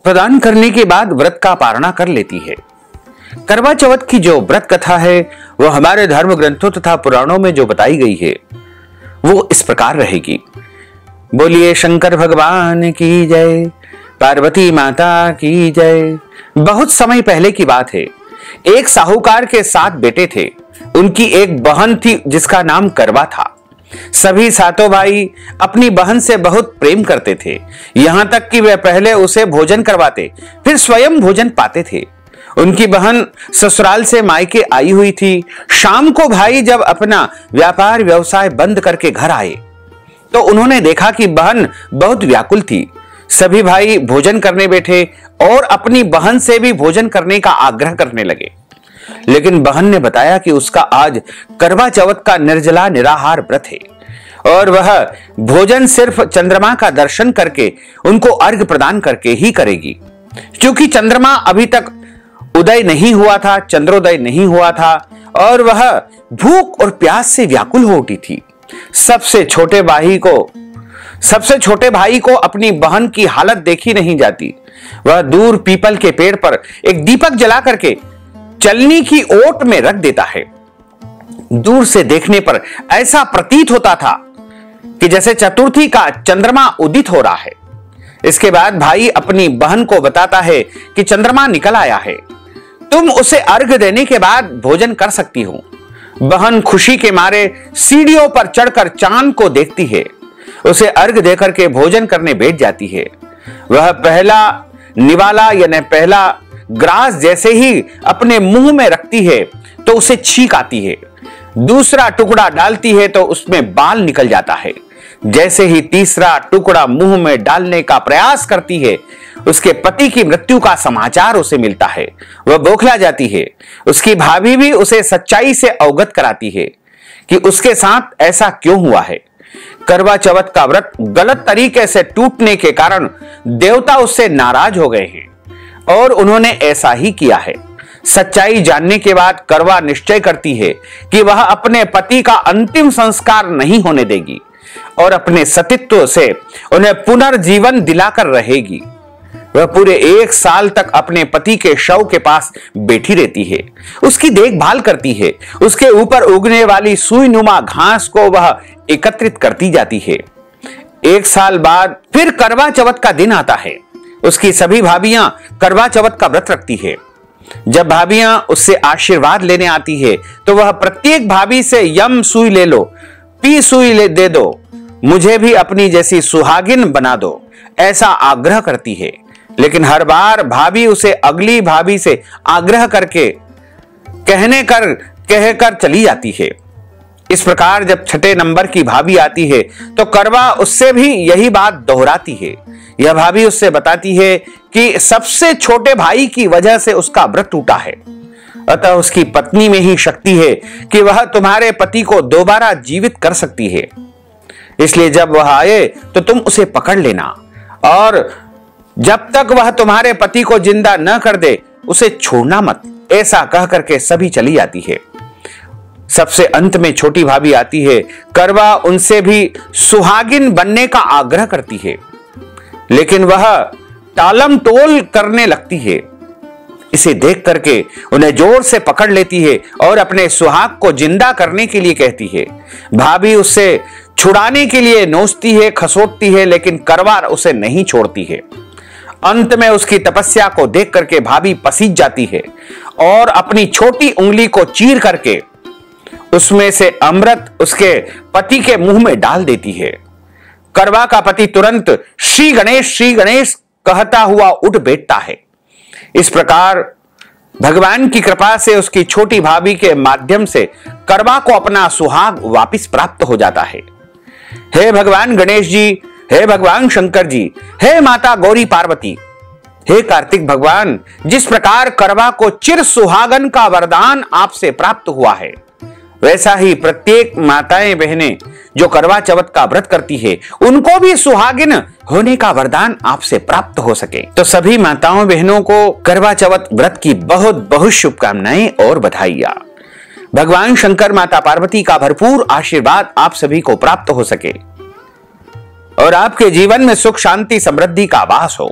प्रदान करने के बाद व्रत का पारणा कर लेती है। करवा चौथ की जो व्रत कथा है वह हमारे धर्म ग्रंथों तथा पुराणों में जो बताई गई है वो इस प्रकार रहेगी। बोलिए शंकर भगवान की जय, पार्वती माता की जय। बहुत समय पहले की बात है। एक साहूकार के 7 बेटे थे। उनकी एक बहन थी जिसका नाम करवा था। सभी सातों भाई अपनी बहन से बहुत प्रेम करते थे, यहां तक कि वे पहले उसे भोजन करवाते फिर स्वयं भोजन पाते थे। उनकी बहन ससुराल से मायके आई हुई थी। शाम को भाई जब अपना व्यापार व्यवसाय बंद करके घर आए तो उन्होंने देखा कि बहन बहुत व्याकुल थी। सभी भाई भोजन करने बैठे और अपनी बहन से भी भोजन करने का आग्रह करने लगे, लेकिन बहन ने बताया कि उसका आज करवा चौथ का निर्जला निराहार व्रत है और वह भोजन सिर्फ चंद्रमा का दर्शन करके उनको अर्घ्य प्रदान करके ही करेगी। क्योंकि चंद्रमा अभी तक उदय नहीं हुआ था, चंद्रोदय नहीं हुआ था और वह भूख और प्यास से व्याकुल हो उठी थी। सबसे छोटे भाई को अपनी बहन की हालत देखी नहीं जाती। वह दूर पीपल के पेड़ पर एक दीपक जला करके चलनी की ओट में रख देता है। दूर से देखने पर ऐसा प्रतीत होता था कि जैसे चतुर्थी का चंद्रमा उदित हो रहा है। इसके बाद भाई अपनी बहन को बताता है कि चंद्रमा निकल आया है, तुम उसे अर्घ्य देने के बाद भोजन कर सकती हो। बहन खुशी के मारे सीढ़ियों पर चढ़कर चांद को देखती है, उसे अर्घ्य देकर के भोजन करने बैठ जाती है। वह पहला निवाला यानी पहला ग्रास जैसे ही अपने मुंह में रखती है तो उसे छींक आती है। दूसरा टुकड़ा डालती है तो उसमें बाल निकल जाता है। जैसे ही तीसरा टुकड़ा मुंह में डालने का प्रयास करती है उसके पति की मृत्यु का समाचार उसे मिलता है। वह बौखला जाती है। उसकी भाभी भी उसे सच्चाई से अवगत कराती है कि उसके साथ ऐसा क्यों हुआ है। करवा चौथ का व्रत गलत तरीके से टूटने के कारण देवता उससे नाराज हो गए हैं और उन्होंने ऐसा ही किया है। सच्चाई जानने के बाद करवा निश्चय करती है कि वह अपने पति का अंतिम संस्कार नहीं होने देगी और अपने सतीत्व से उन्हें पुनर्जीवन दिलाकर रहेगी। वह पूरे 1 साल तक अपने पति के शव के पास बैठी रहती है, उसकी देखभाल करती है। उसके ऊपर उगने वाली सुई नुमा घास को वह एकत्रित करती जाती है। 1 साल बाद फिर करवा चौथ का दिन आता है। उसकी सभी भाभियां करवा चौथ का व्रत रखती है। जब भाभियां उससे आशीर्वाद लेने आती है तो वह प्रत्येक भाभी से यम सुई ले लो, पी सुई दे दो, मुझे भी अपनी जैसी सुहागिन बना दो, ऐसा आग्रह करती है। लेकिन हर बार भाभी उसे अगली भाभी से आग्रह करके कहकर चली जाती है। इस प्रकार जब 6 नंबर की भाभी आती है तो करवा उससे भी यही बात दोहराती है। यह भाभी उससे बताती है कि सबसे छोटे भाई की वजह से उसका व्रत टूटा है, अतः उसकी पत्नी में ही शक्ति है कि वह तुम्हारे पति को दोबारा जीवित कर सकती है। इसलिए जब वह आए तो तुम उसे पकड़ लेना और जब तक वह तुम्हारे पति को जिंदा न कर दे उसे छोड़ना मत, ऐसा कह करके सभी चली जाती है। सबसे अंत में छोटी भाभी आती है। करवा उनसे भी सुहागिन बनने का आग्रह करती है, लेकिन वह टालम टोल करने लगती है। इसे देख करके उन्हें जोर से पकड़ लेती है और अपने सुहाग को जिंदा करने के लिए कहती है। भाभी उससे छुड़ाने के लिए नोचती है, खसोटती है, लेकिन करवा उसे नहीं छोड़ती है। अंत में उसकी तपस्या को देख करके भाभी पसीज जाती है और अपनी छोटी उंगली को चीर करके उसमें से अमृत उसके पति के मुंह में डाल देती है। करवा का पति तुरंत श्री गणेश कहता हुआ उठ बैठता है। इस प्रकार भगवान की कृपा से उसकी छोटी भाभी के माध्यम से करवा को अपना सुहाग वापस प्राप्त हो जाता है। हे भगवान गणेश जी, हे भगवान शंकर जी, हे माता गौरी पार्वती, हे कार्तिक भगवान, जिस प्रकार करवा को चिर सुहागन का वरदान आपसे प्राप्त हुआ है वैसा ही प्रत्येक माताएं बहनें जो करवा चौथ का व्रत करती है उनको भी सुहागिन होने का वरदान आपसे प्राप्त हो सके। तो सभी माताओं बहनों को करवा चौथ व्रत की बहुत बहुत शुभकामनाएं और बधाइयां। भगवान शंकर माता पार्वती का भरपूर आशीर्वाद आप सभी को प्राप्त हो सके और आपके जीवन में सुख शांति समृद्धि का वास हो।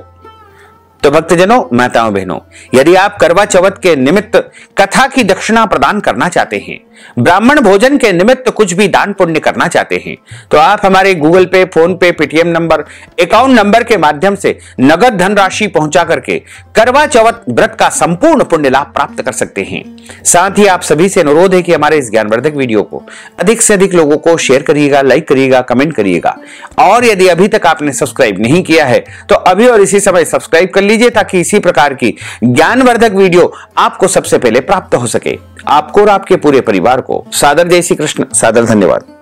तो भक्तजनों, माताओं बहनों, यदि आप करवा चौथ के निमित्त कथा की दक्षिणा प्रदान करना चाहते हैं, ब्राह्मण भोजन के निमित्त कुछ भी दान पुण्य करना चाहते हैं, तो आप हमारे गूगल पे, फोन पे, पेटीएम नंबर, अकाउंट नंबर के माध्यम से नगद धनराशि पहुंचा करके करवा चौथ व्रत का संपूर्ण पुण्य लाभ प्राप्त कर सकते हैं। साथ ही आप सभी से अनुरोध है कि हमारे इस ज्ञानवर्धक वीडियो को अधिक से अधिक लोगों को शेयर करिएगा, लाइक करिएगा, कमेंट करिएगा। और यदि अभी तक आपने सब्सक्राइब नहीं किया है तो अभी और इसी समय सब्सक्राइब कर लीजिए, ताकि इसी प्रकार की ज्ञानवर्धक वीडियो आपको सबसे पहले प्राप्त हो सके। आपको और आपके पूरे परिवार को सादर जय श्री कृष्ण, सादर धन्यवाद।